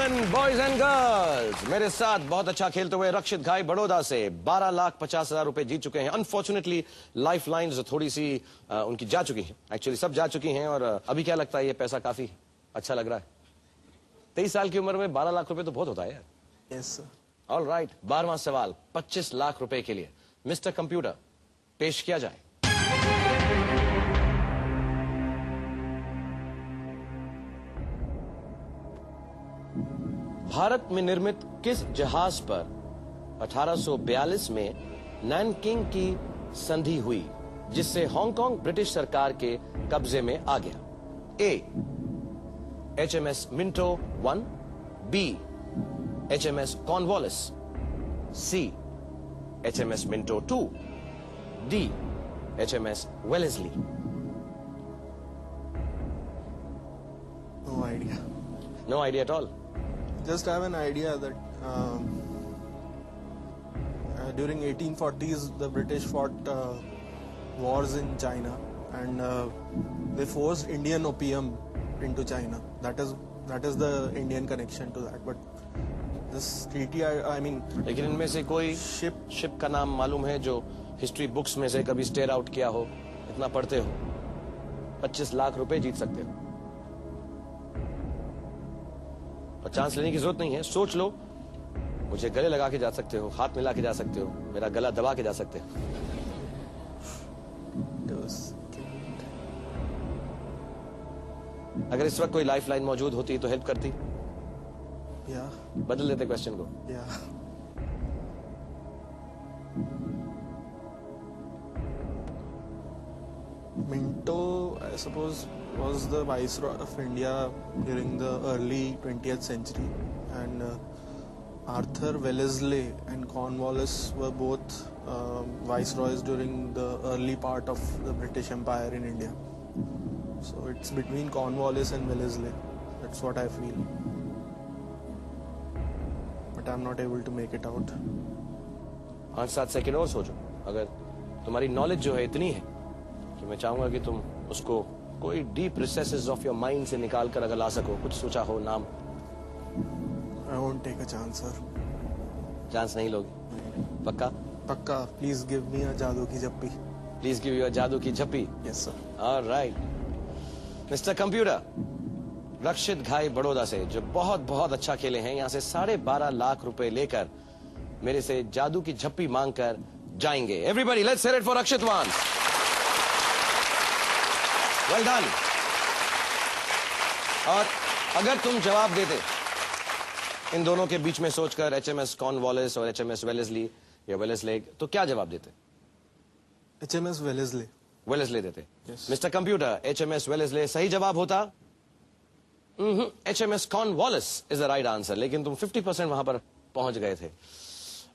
Gentleman, boys and girls, मेरे साथ बहुत अच्छा खेलते हुए रक्षित घाई बड़ौदा से 12,50,000 रुपए जीत चुके हैं। अनफॉर्चुनेटली लाइफ लाइन्स थोड़ी सी उनकी जा चुकी हैं, एक्चुअली सब जा चुकी हैं। और अभी क्या लगता है, ये पैसा काफी अच्छा लग रहा है? 23 साल की उम्र में 12 लाख रुपए तो बहुत होता है यार। Yes sir. ऑल राइट, 12वां सवाल 25 लाख रुपए के लिए मिस्टर कंप्यूटर पेश किया जाए। भारत में निर्मित किस जहाज पर 1842 में नैनकिंग की संधि हुई जिससे हांगकांग ब्रिटिश सरकार के कब्जे में आ गया? A HMS Minto 1, B HMS Cornwallis, C HMS Minto 2, D HMS Wellesley. No idea. No idea at all? Just have an idea that during 1840s the British fought wars in China and they forced Indian opium into China. That is the Indian connection to that. But this treaty, I mean. लेकिन इनमें से कोई ship का नाम मालूम है जो history books में से कभी स्टेयर आउट किया हो? इतना पढ़ते हो, 25 लाख रुपए जीत सकते हो। और चांस लेने की जरूरत नहीं है, सोच लो। मुझे गले लगा के जा सकते हो, हाथ मिला के जा सकते हो, मेरा गला दबा के जा सकते हो। अगर इस वक्त कोई लाइफ लाइन मौजूद होती तो हेल्प करती? बदल देते क्वेश्चन को। Minto, I suppose, was the viceroy of India during the early 20th century, and Arthur Wellesley and Cornwallis were both viceroys during the early part of the British Empire in India. So it's between Cornwallis and Wellesley. That's what I feel. But I'm not able to make it out. 5-7 second और सोचो। अगर तुम्हारी knowledge जो है इतनी है कि मैं चाहूंगा कि तुम उसको कोई deep recesses of your mind से निकाल कर अगर ला सको, कुछ सोचा हो नाम। I won't take a chance, sir. Chance नहीं लोगे? पक्का? पक्का। Please give me a जादू की झप्पी। प्लीज गिव यू अ जादू की झप्पी। Yes, sir. Alright, mister computer, Rakshit Ghai Baroda से जो बहुत बहुत अच्छा खेले हैं, यहां से 12.5 लाख रुपए लेकर मेरे से जादू की झप्पी मांगकर जाएंगे। Everybody let's hear it for Rakshit one. Well done. और अगर तुम जवाब देते इन दोनों के बीच में सोचकर HMS कॉर्नवालिस और HMS वेलेस्ली या वेलेस्ले, तो क्या जवाब देते? HMS Wellesley. वेलेस्ले देते। Yes. Mister computer, HMS Wellesley सही जवाब होता? HMS Cornwallis is the right answer, लेकिन तुम 50% वहां पर पहुंच गए थे।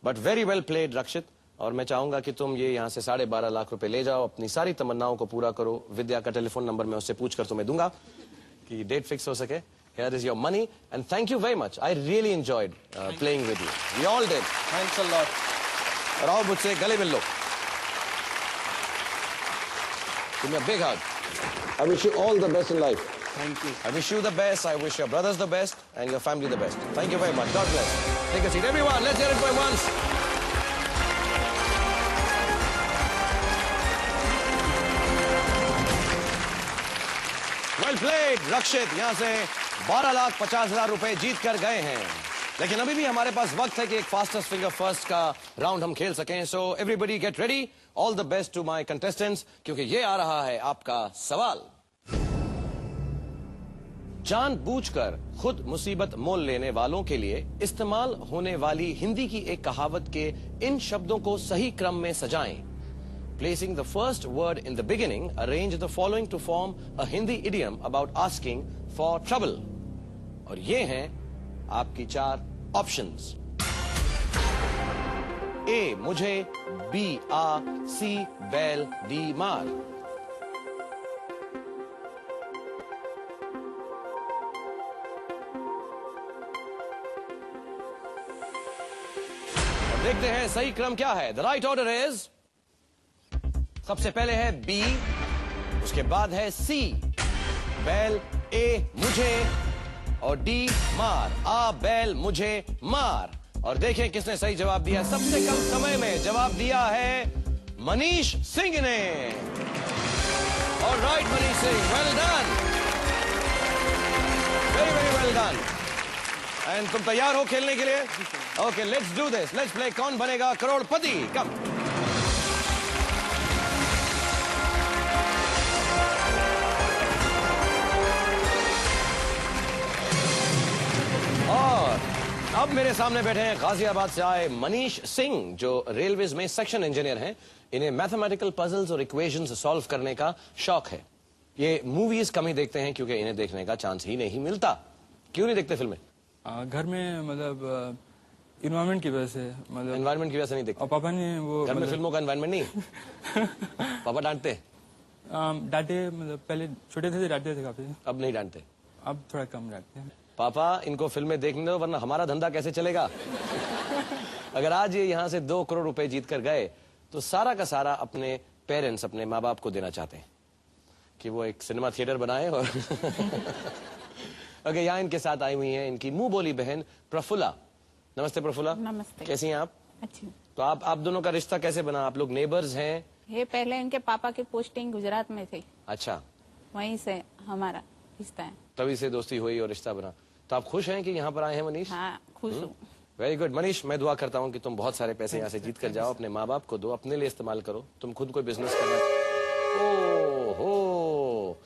बट वेरी वेल प्लेड रक्षित, और मैं चाहूंगा कि तुम ये यहां से 12.5 लाख रुपए ले जाओ, अपनी सारी तमन्नाओं को पूरा करो। विद्या का टेलीफोन नंबर मैं उससे पूछकर तुम्हें दूंगा कि डेट फिक्स हो सके। Here is your money and thank you very much. I really enjoyed playing with you. We all did. Thanks a lot. और आओ मुझसे गले मिल लो। Give me a big hug. I wish you all the best in life. Thank you. I wish you the best. I wish your brothers the best and your family the best. Thank you very much. God bless. Take a seat. Everyone, let's hear it for once. Well played, रक्षित यहां से 12,50,000 रुपए जीत कर गए हैं। लेकिन अभी भी हमारे पास वक्त है कि एक फास्टेस्ट फिंगर फर्स्ट का राउंड हम खेल सकें। So everybody get ready. All the best to my contestants, क्योंकि ये आ रहा है आपका सवाल। जानबूझकर खुद मुसीबत मोल लेने वालों के लिए इस्तेमाल होने वाली हिंदी की एक कहावत के इन शब्दों को सही क्रम में सजाएं। Placing the first word in the beginning, arrange the following to form a Hindi idiom about asking for trouble. और ये हैं आपकी 4 ऑप्शंस। A मुझे, B आ, C बैल, D मार। और देखते हैं सही क्रम क्या है। The right order is, सबसे पहले है बी, उसके बाद है सी बैल, ए मुझे, और डी मार, आ बैल मुझे मार। और देखें किसने सही जवाब दिया। सबसे कम समय में जवाब दिया है मनीष सिंह ने। Alright Manish Singh, well done, very very well done. And तुम तैयार हो खेलने के लिए? Okay, let's do this, let's play कौन बनेगा करोड़पति। कम। और अब मेरे सामने बैठे हैं गाजियाबाद से आए मनीष सिंह, जो रेलवेज में सेक्शन इंजीनियर हैं। इन्हें मैथमेटिकल पजल्स और इक्वेशंस सॉल्व करने का शौक है। ये मूवीज कम ही देखते हैं क्योंकि इन्हें देखने का चांस ही नहीं मिलता। क्यों नहीं देखते फिल्में? घर में मतलब इन्वायरमेंट की वजह से, मतलब एनवायरनमेंट की वजह से नहीं देखते। और पापा ने वो घर में फिल्मों का एनवायरनमेंट नहीं पापा डांटते हैं? डांटे, मतलब पहले छोटे थे डांटते थे काफी, अब नहीं डांटते? अब थोड़ा कम डांटते हैं। पापा इनको फिल्में देखने दो वरना हमारा धंधा कैसे चलेगा। अगर आज ये यहाँ से 2 करोड़ रुपए जीत कर गए तो सारा का सारा अपने पेरेंट्स, अपने माँ बाप को देना चाहते हैं कि वो एक सिनेमा थिएटर बनाए। और अगर यहाँ इनके साथ आई हुई है इनकी मुंह बोली बहन प्रफुल्ला। नमस्ते प्रफुल्ला। नमस्ते। कैसी हैं आप? अच्छी। तो आप दोनों का रिश्ता कैसे बना? आप लोग नेबर्स हैं? ये पहले इनके पापा की पोस्टिंग गुजरात में थी, अच्छा, वहीं से हमारा रिश्ता है। तभी से दोस्ती हुई और रिश्ता बना। तो आप खुश हैं कि यहाँ पर आए हैं मनीष? हाँ, खुश हूँ। वेरी गुड मनीष, मैं दुआ करता हूँ कि तुम बहुत सारे पैसे यहाँ से जीत कर जाओ, अपने माँ बाप को दो, अपने लिए इस्तेमाल करो। तुम खुद कोई बिजनेस करना। ओहो,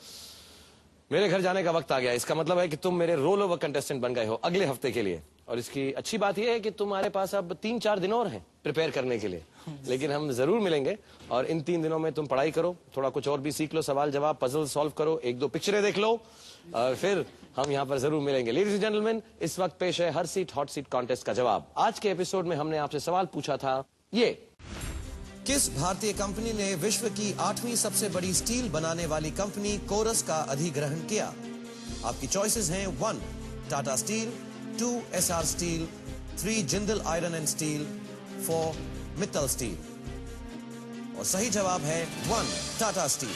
मेरे घर जाने का वक्त आ गया। इसका मतलब है कि तुम मेरे रोल ओवर कंटेस्टेंट बन गए हो अगले हफ्ते के लिए। और इसकी अच्छी बात यह है कि तुम्हारे पास अब 3-4 दिन और हैं प्रिपेयर करने के लिए, लेकिन हम जरूर मिलेंगे। और इन 3 दिनों में तुम पढ़ाई करो, थोड़ा कुछ और भी सीख लो, सवाल जवाब पजल सॉल्व करो, 1-2 पिक्चरें देख लो, और फिर हम यहाँ पर जरूर मिलेंगे। लेडीज एंड जेंटलमैन, इस वक्त पेश है हर सीट हॉट सीट कॉन्टेस्ट का जवाब। आज के एपिसोड में हमने आपसे सवाल पूछा था ये: किस भारतीय कंपनी ने विश्व की 8वीं सबसे बड़ी स्टील बनाने वाली कंपनी कोरस का अधिग्रहण किया? आपकी चॉइसेस हैं 1 Tata steel, 2 SR steel, 3 Jindal iron and steel, 4 Mittal steel. और सही जवाब है 1 टाटा स्टील।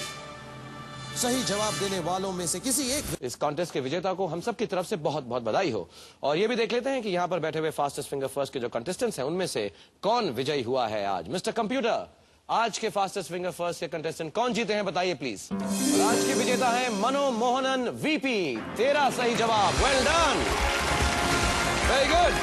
सही जवाब देने वालों में से किसी एक इस कॉन्टेस्ट के विजेता को हम सब की तरफ से बहुत बहुत बधाई हो। और ये भी देख लेते हैं कि यहाँ पर बैठे हुए फास्टेस्ट फिंगर फर्स्ट के जो कंटेस्टेंट्स हैं उनमें से कौन विजयी हुआ है आज। मिस्टर कंप्यूटर, आज के फास्टेस्ट फिंगर फर्स्ट के कंटेस्टेंट कौन जीते हैं बताइए प्लीज। और आज के विजेता है मनो मोहनन वीपी। 13 सही जवाब, वेल डन, वेरी गुड।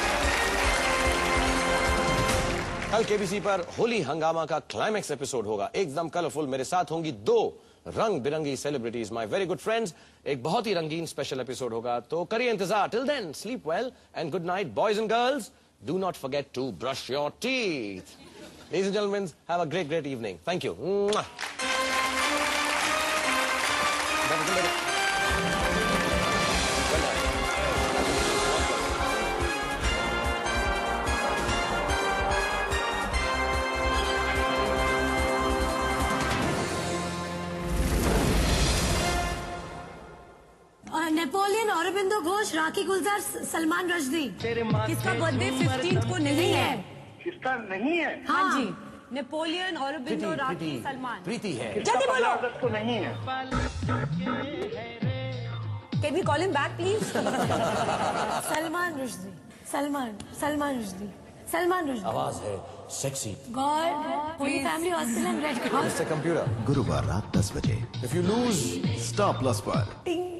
कल केबीसी पर होली हंगामा का क्लाइमैक्स एपिसोड होगा, एकदम कलरफुल। मेरे साथ होंगी 2 रंग बिरंगी celebrities, my very good friends. एक बहुत ही रंगीन स्पेशल एपिसोड होगा, तो करिए इंतजार। Till then sleep well and good night boys and girls. Do not forget to brush your teeth. Ladies and gentlemen, have a great, great evening. Thank you. Mwah. Napoleon, Aurobindo Ghosh, Rakhee Gulzar, Salman Rushdie. किसका birthday 15 को नहीं है? किसका नहीं है? हाँ जी, नेपोलियन, औरबिंदो, राखी, सलमान। प्रीति है। जल्दी बोलो। अगस्त को नहीं है। Can we call him back, please? Salman Rushdie, Salman Rushdie, Salman Rushdie. आवाज है सेक्सी। गॉड, पूरी family hospital and red cross. Mister computer, गुरुवार रात 10 बजे if you lose star plus पर। टिंग